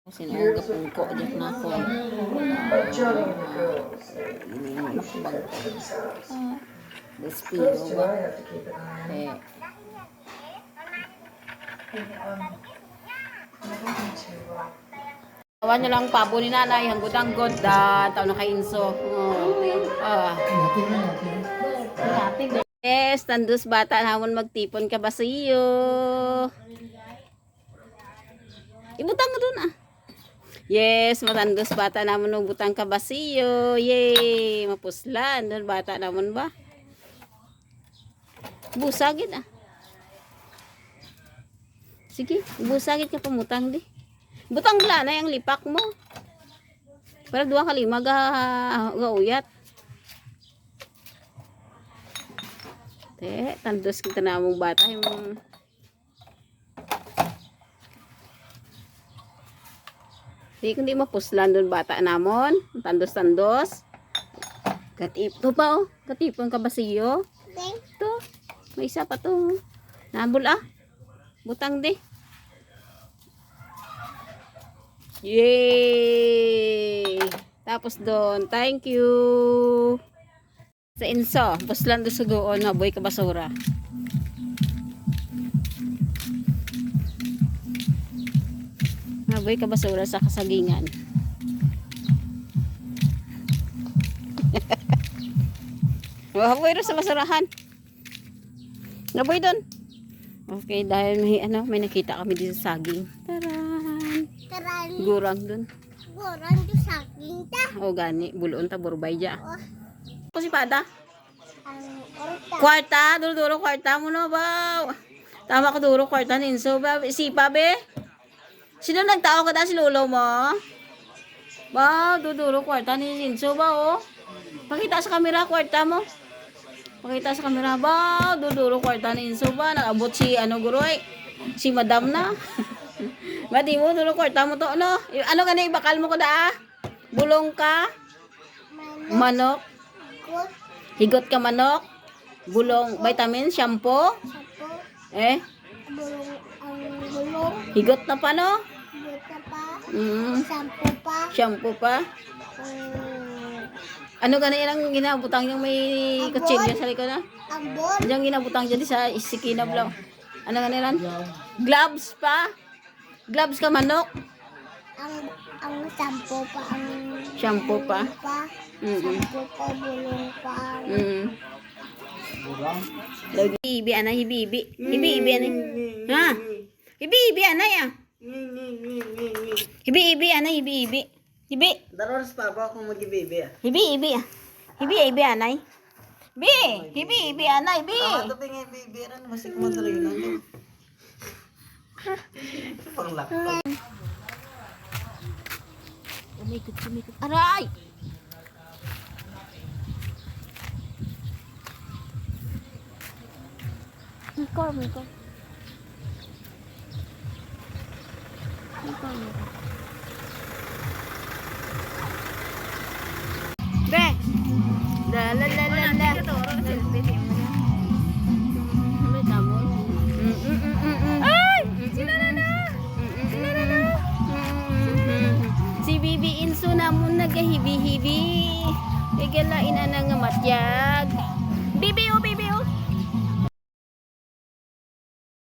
Sinuga pungko diyak na ko. Ini makbag. Despiro ba? Awan niya lang pabo ni nanay, hanggot-hanggot da, tao na kainso. Yes, tandus bata namon magtipon ka ba sa iyo? Ibutang mo dun ah. Yes, matandus bata namon ng butang ka ba sa iyo? Yay, mapuslan. Doon bata namon ba? Busagid ah. Sige, busagid ka pamutang di. Butang bla na yung lipak mo. Para 2 ka 5 gauyat. Tandos kita na mong bata yung di kundi mapuslan doon bata namon. Tandos-tandos. Katip to pa oh. Katipon ka ba siyo? To. May isa pa to. Nabul ah. Butang di. Yay! Tapos doon, thank you. Sa inso, puslan do sugoon na boy ka basura. Naboy ka basura sa kasagingan. Naboy ro sa basurahan. Naboy doon. Okay, dahil may nakita kami dito sa saging. Taran. Gurang doon. Gurang do saging ta. O gani, bulon ta burbay dya. Oh. Kasi pada. Orta. Kwarta, duro kwarta mo no ba? Tama ko duro kwarta ninso ba? Sipa be? Sino nagtao ka da si lolo mo? Ba, duro kwarta ni ninso ba oh? Pakita sa kamera kwarta mo. Pakita sa kamera ba? Duro kwarta ni ninso ba? Nagabot si ano guroy? Si madam na. Mati mo duro kwarta mo to ano? Ano gani ibakal mo ko da? Bulong ka? Manok. Higot ka manok? Bulong, vitamin, shampoo? Eh? Bulong. Higot na pa no? Buta pa. Shampoo Sampo pa. Shampoo pa? Ano gani ilang ginabutang yung may kutsilyo sa likod na? Ambon. Yung ginabutang dyan sa isikinab lang. Ano gani lang? Gloves pa? Gloves ka manok? Ang sampo pa. Ang Shampoo pa? Sampo pa. Bulong pa. Hibi anay, hibi. Hibi anay. Ha? Hibi anay ah. Hibi anay, hibi. Hibi. Daros pa ba kung mag-ibibi ah? Hibi ah. Hibi anay. Hibi anay, bi. Tama to ping ibibi ran masik mo dali lang. Panglakpan. Umikot. Aray! Mikor. Be! La. Ay! Sinanana! Si Bibi Inso namon nagahibi-hibi. Igalain na nga matya.